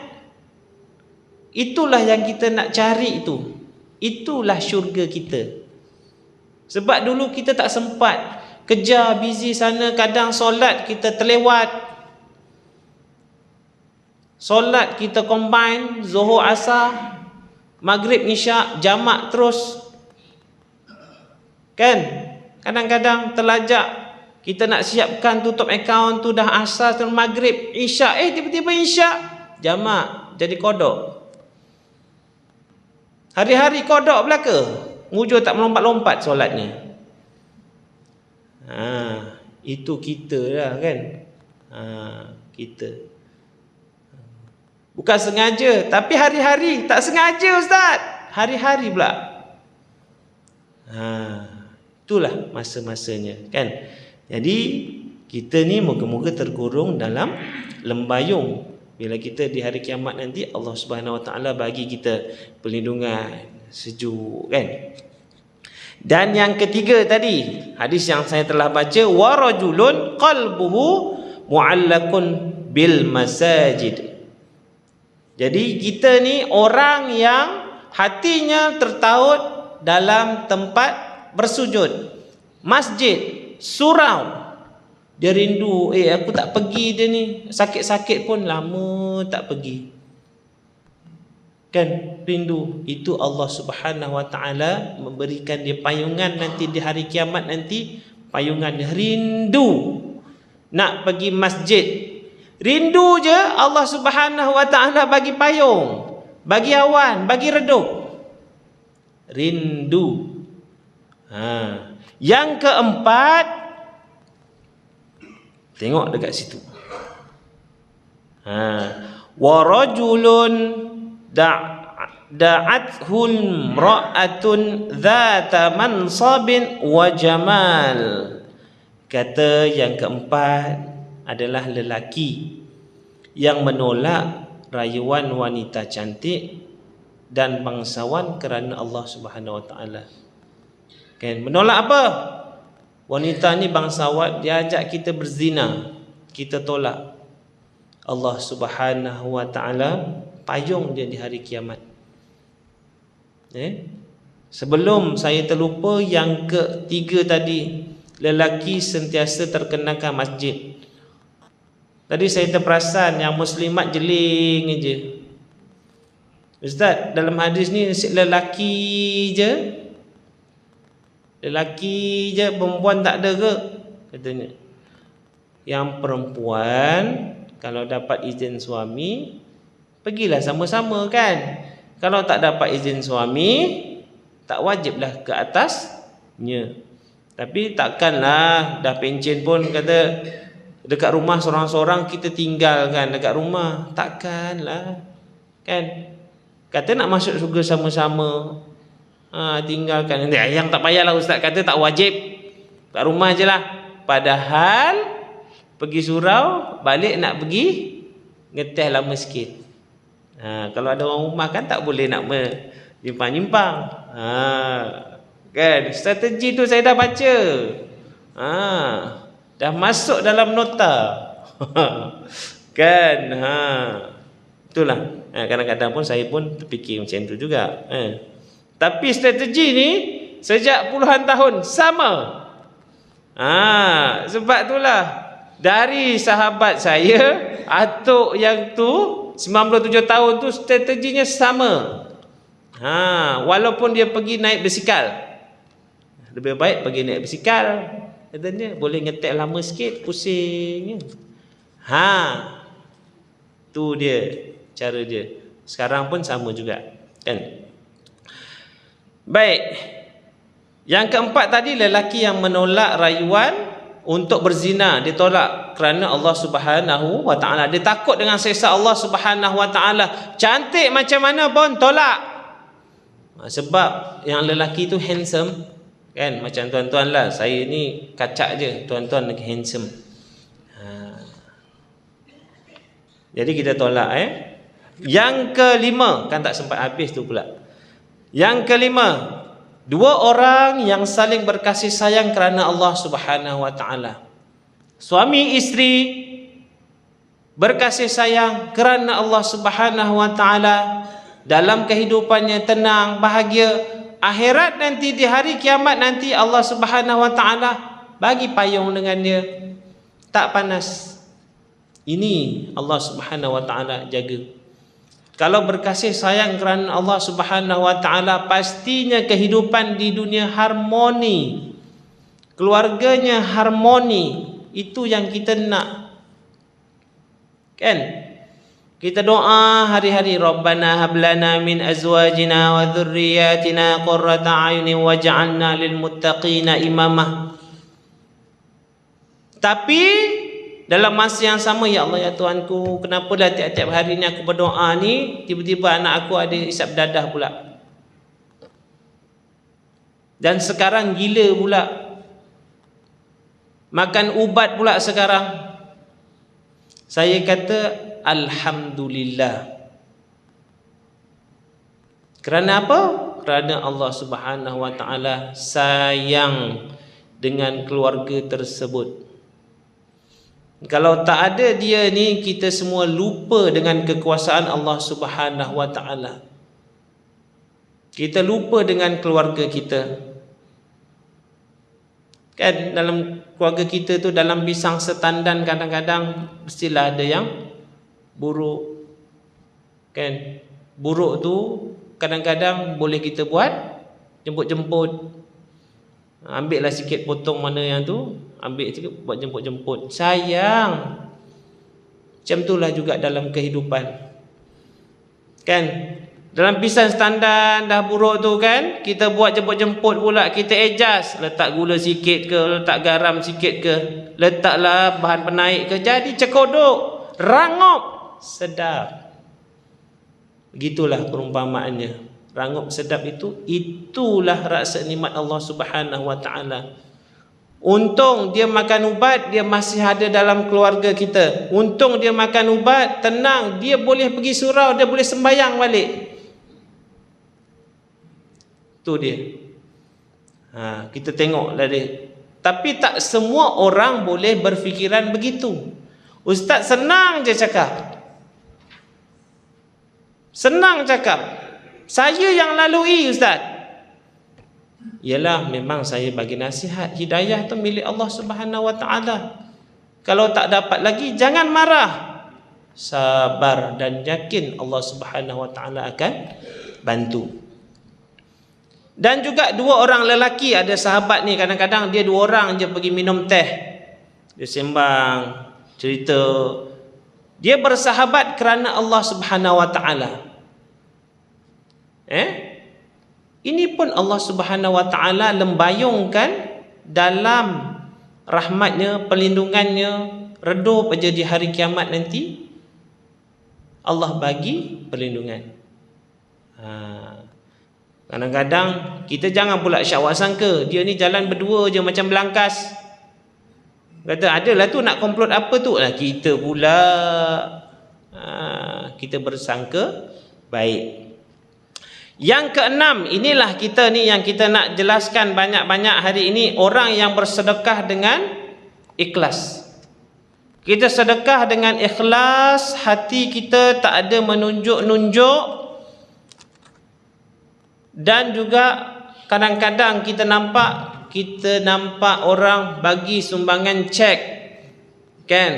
Itulah yang kita nak cari itu. Itulah syurga kita. Sebab dulu kita tak sempat. Kerja, busy sana, kadang solat kita terlewat. Solat kita combine, Zuhur, Asar, Maghrib, Isyak, jamak terus. Kan? Kadang-kadang terlajak. Kita nak siapkan tutup akaun tu dah Asar, Maghrib, Isyak. Tiba-tiba Isyak, jamak, jadi kodok. Hari-hari kodok belaka. Mujur tak melompat-lompat solatnya. Itu kita lah kan. Kita. Bukan sengaja, tapi hari-hari. Tak sengaja ustaz. Hari-hari pula. Itulah masa-masanya kan. Jadi kita ni moga-moga terkurung dalam lembayung. Bila kita di hari kiamat nanti, Allah Subhanahu Wa Taala bagi kita perlindungan, sejuk kan. Dan yang ketiga tadi, hadis yang saya telah baca, wa rajulun qalbuhu mu'allaqun bil masajid. Jadi kita ni orang yang hatinya tertaut dalam tempat bersujud, masjid, surau. Dia rindu, aku tak pergi dia ni. Sakit-sakit pun lama tak pergi. Kan rindu. Itu Allah Subhanahu Wa Taala memberikan dia payungan nanti di hari kiamat nanti. Payungan dia rindu nak pergi masjid. Rindu je Allah Subhanahu Wa Taala bagi payung, bagi awan, bagi redup. Rindu. Yang keempat, tengok dekat situ. Wa rajulun da'athul ra'atun dhata mansabin wa jamal. Kata yang keempat adalah lelaki yang menolak rayuan wanita cantik dan bangsawan kerana Allah Subhanahu Wa Taala. Kan, menolak apa? Wanita ni bangsawan, dia ajak kita berzina, kita tolak. Allah Subhanahu Wa Taala payung dia di hari kiamat. Sebelum saya terlupa, yang ketiga tadi, lelaki sentiasa terkenakan masjid. Tadi saya terperasan yang muslimat jeling je. Ustaz, dalam hadis ni lelaki je, perempuan tak ada ke? Katanya, yang perempuan kalau dapat izin suami, pergilah sama-sama kan. Kalau tak dapat izin suami, tak wajiblah ke atasnya. Tapi takkanlah dah pencen pun kata dekat rumah sorang-sorang kita tinggalkan dekat rumah. Takkanlah. Kan? Kata nak masuk syurga sama-sama, tinggalkan. Yang tak payahlah ustaz kata tak wajib, kat rumah je lah. Padahal pergi surau, balik nak pergi ngeteh lama sikit. Kalau ada orang rumah kan tak boleh nak menyimpang-nyimpang. Kan, strategi tu saya dah baca. Dah masuk dalam nota. Kan, itulah. Kadang-kadang pun saya pun terfikir macam tu juga. Tapi strategi ni sejak puluhan tahun sama. Sebab itulah dari sahabat saya, atuk yang tu 97 tahun tu strateginya sama. Walaupun dia pergi naik basikal, lebih baik pergi naik basikal. Katanya boleh ngetek lama sikit, pusing. Tu dia cara dia. Sekarang pun sama juga, kan? Baik. Yang keempat tadi, lelaki yang menolak rayuan untuk berzina, dia tolak kerana Allah Subhanahu Wa Taala. Dia takut dengan siksa Allah Subhanahu Wa Taala. Cantik macam mana pun tolak. Sebab yang lelaki tu handsome, kan? Macam tuan-tuan lah, saya ni kacak je, tuan-tuan lagi handsome. Jadi kita tolak. Yang kelima, kan tak sempat habis tu pula. Yang kelima, dua orang yang saling berkasih sayang kerana Allah Subhanahu Wa Taala. Suami isteri berkasih sayang kerana Allah Subhanahu Wa Taala, dalam kehidupannya tenang, bahagia. Akhirat nanti, di hari kiamat nanti, Allah Subhanahu Wa Taala bagi payung dengan dia, tak panas. Ini Allah Subhanahu Wa Taala jaga. Kalau berkasih sayang kerana Allah Subhanahu Wa Taala, pastinya kehidupan di dunia harmoni, keluarganya harmoni. Itu yang kita nak, kan? Kita doa hari-hari, Rabbana hablana min azwajina wa dhurriyyatina qurrata a'yunin waj'alna lil muttaqina imamah. Tapi dalam masa yang sama, ya Allah, ya Tuhanku, kenapa dah tiap-tiap hari ni aku berdoa ni, tiba-tiba anak aku ada isap dadah pula. Dan sekarang gila pula. Makan ubat pula sekarang. Saya kata alhamdulillah. Kerana apa? Kerana Allah Subhanahu Wa Taala sayang dengan keluarga tersebut. Kalau tak ada dia ni, kita semua lupa dengan kekuasaan Allah Subhanahu Wa Taala. Kita lupa dengan keluarga kita. Kan dalam keluarga kita tu, dalam pisang setandan kadang-kadang mestilah ada yang buruk. Kan? Buruk tu kadang-kadang boleh kita buat jemput-jemput. Ambil lah sikit potong mana yang tu, ambil sikit buat jemput-jemput. Sayang. Macam itulah juga dalam kehidupan. Kan? Dalam pisang standar dah buruk tu kan, kita buat jemput-jemput pula, kita adjust, letak gula sikit ke, letak garam sikit ke, letaklah bahan penaik ke, jadi cekodok, rangup, sedap. Begitulah perumpamaannya. Rangup sedap itu, itulah rasa nikmat Allah Subhanahu Wa Taala. Untung dia makan ubat, dia masih ada dalam keluarga kita. Untung dia makan ubat, tenang, dia boleh pergi surau, dia boleh sembahyang balik. Tu dia. Kita tengoklah dia. Tapi tak semua orang boleh berfikiran begitu. Ustaz senang je cakap. Senang cakap. Saya yang lalui Ustaz. Yalah, memang saya bagi nasihat. Hidayah tu milik Allah Subhanahu Wa Taala. Kalau tak dapat lagi, jangan marah. Sabar dan yakin Allah Subhanahu Wa Taala akan bantu. Dan juga dua orang lelaki, ada sahabat ni kadang-kadang dia dua orang je pergi minum teh. Dia sembang, cerita. Dia bersahabat kerana Allah Subhanahu Wa Taala. Ini pun Allah Subhanahu Wa Taala lembayungkan dalam rahmatnya, perlindungannya, redup aja di hari kiamat nanti. Allah bagi perlindungan. Kadang-kadang kita jangan pula syawak sangka dia ni jalan berdua je macam belangkas. Kata adalah tu nak komplot apa tu lah, kita pula kita bersangka baik. Yang keenam, inilah kita ni yang kita nak jelaskan banyak-banyak hari ini, orang yang bersedekah dengan ikhlas. Kita sedekah dengan ikhlas, hati kita tak ada menunjuk-nunjuk. Dan juga kadang-kadang kita nampak orang bagi sumbangan cek, kan,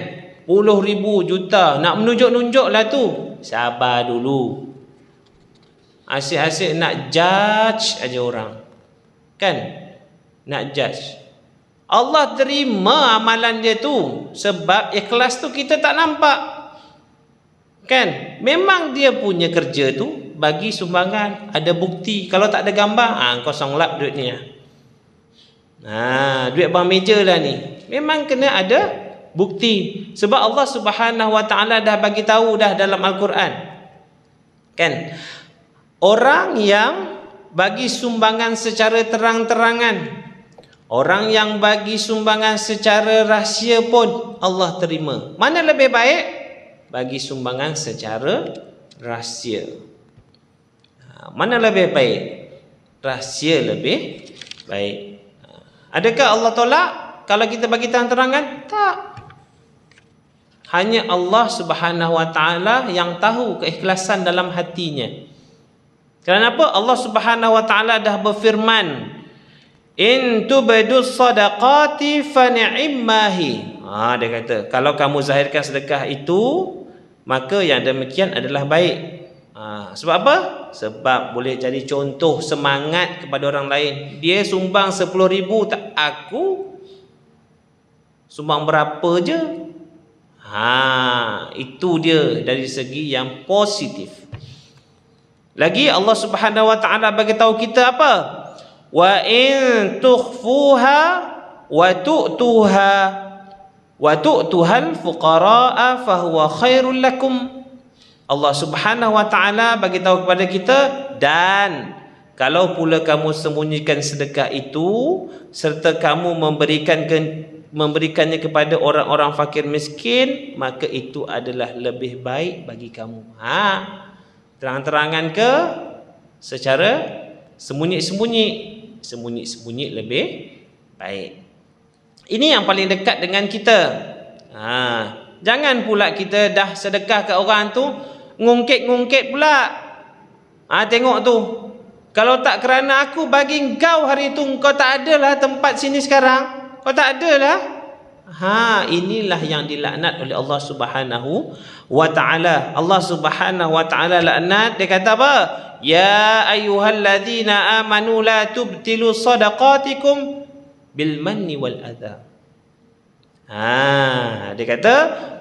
puluh ribu, juta, nak menunjuk-nunjuk lah tu. Sabar dulu. Asyik-asyik nak judge aja orang, kan, nak judge. Allah terima amalan dia tu sebab ikhlas tu kita tak nampak, kan. Memang dia punya kerja tu bagi sumbangan, ada bukti. Kalau tak ada gambar, kosong lap duit ni. Duit bang meja lah ni. Memang kena ada bukti. Sebab Allah Subhanahu Wa Taala dah bagi tahu dah dalam Al-Quran, kan. Orang yang bagi sumbangan secara terang-terangan, orang yang bagi sumbangan secara rahsia pun Allah terima. Mana lebih baik? Bagi sumbangan secara rahsia. Mana lebih baik? Rahsia lebih baik. Adakah Allah tolak kalau kita bagi terang-terangan? Tak. Hanya Allah Subhanahu Wa Taala yang tahu keikhlasan dalam hatinya. Kenapa? Allah Subhanahu Wa Taala dah berfirman, in tubdus sadaqati fa ni'mahi. Dia kata, kalau kamu zahirkan sedekah itu, maka yang demikian adalah baik. Sebab apa? Sebab boleh jadi contoh semangat kepada orang lain. Dia sumbang 10,000, tak, aku sumbang berapa je. Itu dia dari segi yang positif. Lagi Allah Subhanahu Wa Taala bagi tahu kita apa? Wa in tukhfuha wa tu'tuhal fuqara'a fa huwa khairul lakum. Allah Subhanahu Wa Taala bagi tahu kepada kita, dan kalau pula kamu sembunyikan sedekah itu serta kamu memberikannya kepada orang-orang fakir miskin, maka itu adalah lebih baik bagi kamu. Terang-terangan ke secara sembunyi-sembunyi? Sembunyi-sembunyi lebih baik. Ini yang paling dekat dengan kita. Jangan pula kita dah sedekah ke orang tu ngungkit-ngungkit pula. Tengok tu, kalau tak kerana aku bagi engkau hari tu, engkau tak adalah tempat sini sekarang. Kau tak adalah. Inilah yang dilaknat oleh Allah Subhanahu Wa Taala. Allah Subhanahu Wa Taala laknat. Dia kata apa? Ya ayyuhalladzina amanu la tubtilu sadaqatikum bil manni wal adha. Dia kata,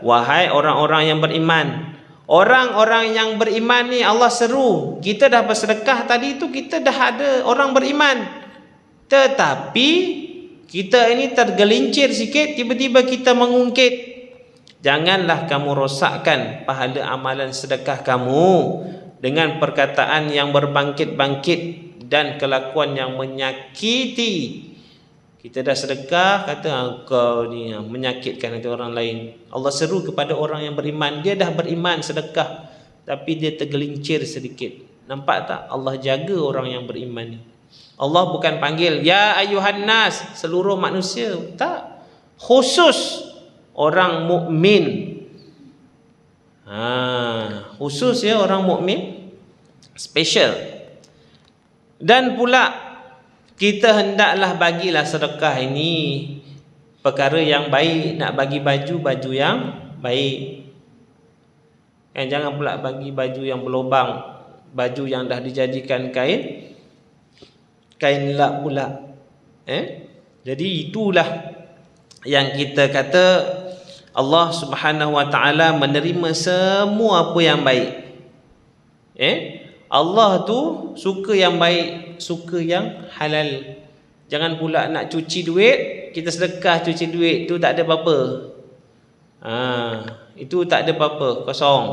wahai orang-orang yang beriman. Orang-orang yang beriman ni Allah seru. Kita dah bersedekah tadi tu, kita dah ada orang beriman. Tetapi kita ini tergelincir sikit, tiba-tiba kita mengungkit. Janganlah kamu rosakkan pahala amalan sedekah kamu dengan perkataan yang berbangkit-bangkit dan kelakuan yang menyakiti. Kita dah sedekah, kata kau ni menyakitkan hati orang lain. Allah seru kepada orang yang beriman. Dia dah beriman sedekah, tapi dia tergelincir sedikit. Nampak tak? Allah jaga orang yang beriman ni. Allah bukan panggil ya ayuhan nas, seluruh manusia, tak. Khusus orang mukmin. Khusus ya orang mukmin, special. Dan pula kita hendaklah bagilah sedekah ini perkara yang baik, nak bagi baju yang baik. Jangan pula bagi baju yang berlubang, baju yang dah dijadikan kain lap pula. Jadi itulah yang kita kata Allah Subhanahu Wa Taala menerima semua apa yang baik. Allah tu suka yang baik, suka yang halal. Jangan pula nak cuci duit, kita sedekah cuci duit tu tak ada apa-apa. Itu tak ada apa-apa, kosong.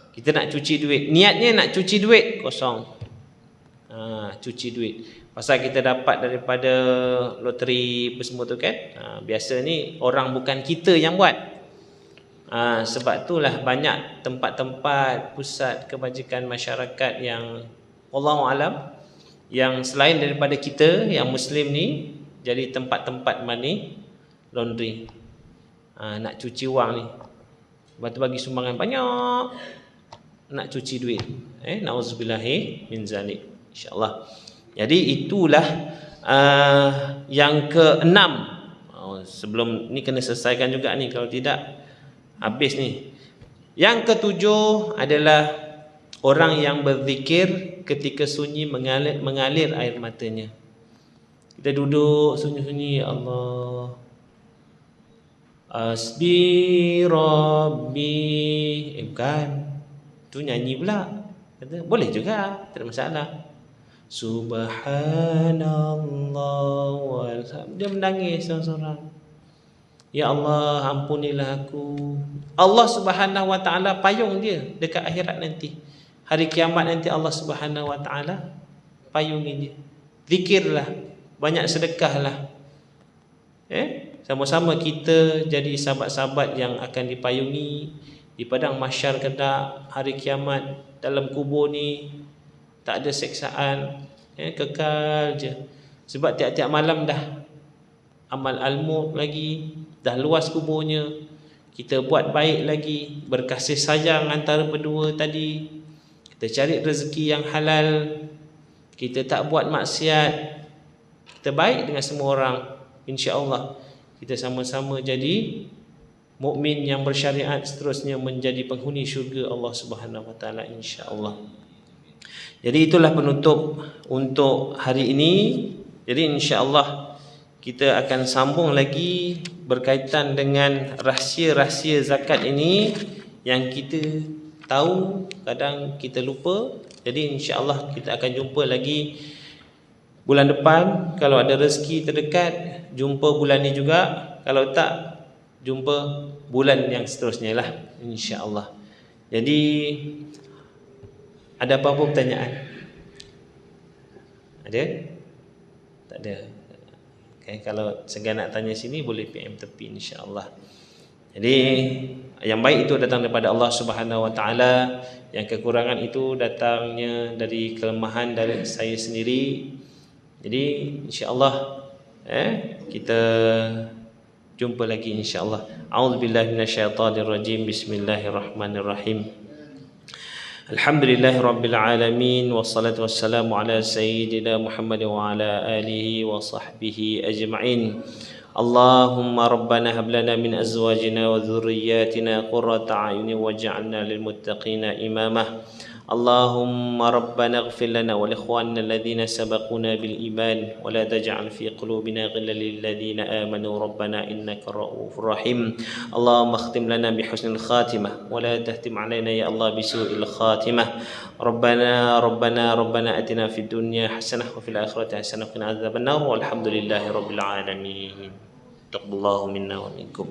Kita nak cuci duit, niatnya nak cuci duit, kosong. Cuci duit. Pasal kita dapat daripada loteri apa semua tu kan. Biasa ni orang bukan kita yang buat. Sebab itulah banyak tempat-tempat pusat kebajikan masyarakat yang Wallahualam, yang selain daripada kita yang Muslim ni, jadi tempat-tempat money laundry. Nak cuci wang ni, lepas tu bagi sumbangan banyak, nak cuci duit. Nauzubillahi min zalik, insya-Allah. Jadi itulah yang ke-6. Sebelum ni kena selesaikan juga ni, kalau tidak habis ni. Yang ke-7 adalah orang yang berzikir ketika sunyi mengalir air matanya. Kita duduk sunyi-sunyi, ya Allah, Asbi Rabbi. Bukan, tu nyanyi pula. Kata, boleh juga, tak ada masalah. Subhanallah, dia menangis seorang-seorang. Ya Allah, ampunilah aku. Allah Subhanahu Wa Taala payung dia dekat akhirat nanti. Hari kiamat nanti Allah Subhanahu Wa Taala payungi dia. Zikirlah, banyak sedekahlah. Sama-sama kita jadi sahabat-sahabat yang akan dipayungi di padang mahsyar kelak hari kiamat. Dalam kubur ni tak ada seksaan, kekal je. Sebab tiap-tiap malam dah amal al-mulk lagi, dah luas kuburnya. Kita buat baik lagi, berkasih sayang antara berdua tadi. Kita cari rezeki yang halal, kita tak buat maksiat, kita baik dengan semua orang. InsyaAllah kita sama-sama jadi mukmin yang bersyariat, seterusnya menjadi penghuni syurga Allah Subhanahu Wa Taala, insya-Allah. Jadi itulah penutup untuk hari ini. Jadi insya-Allah kita akan sambung lagi berkaitan dengan rahsia-rahsia zakat ini yang kita tahu, kadang kita lupa. Jadi insya-Allah kita akan jumpa lagi bulan depan. Kalau ada rezeki terdekat, jumpa bulan ni juga. Kalau tak, jumpa bulan yang seterusnya lah, insya-Allah. Jadi ada apa-apa pertanyaan? Ada? Tak ada. Kalau segan nak tanya sini, boleh PM tepi, insya-Allah. Jadi yang baik itu datang daripada Allah Subhanahu Wa Taala, yang kekurangan itu datangnya dari kelemahan dari saya sendiri. Jadi insya-Allah kita jumpa lagi, insya-Allah. A'udzubillahi minasyaitonirrajim. Bismillahirrahmanirrahim. Alhamdulillahirabbil alamin, wassalatu wassalamu ala sayyidina Muhammad wa ala alihi wa sahbihi ajma'in. Allahumma rabbana hab lana min azwajina wa dhurriyyatina qurrata a'yunin waj'alna lil muttaqina imama. Allahumma rabbana ighfir lana wa li ikhwanina alladhina sabaquna bil iman wa la taj'al fi qulubina ghillan lil ladzina amanu rabbana innaka ra'ufur rahim. Allahumma khtim lana bi husnil khatimah wa la tahtim alaina ya Allah bi su'il khatimah. Rabbana atina fid dunya hasanah wa fil akhirati hasanah wa qina adzaban nar. Walhamdulillahi rabbil alamin. Taqabbalallahu minna wa minkum.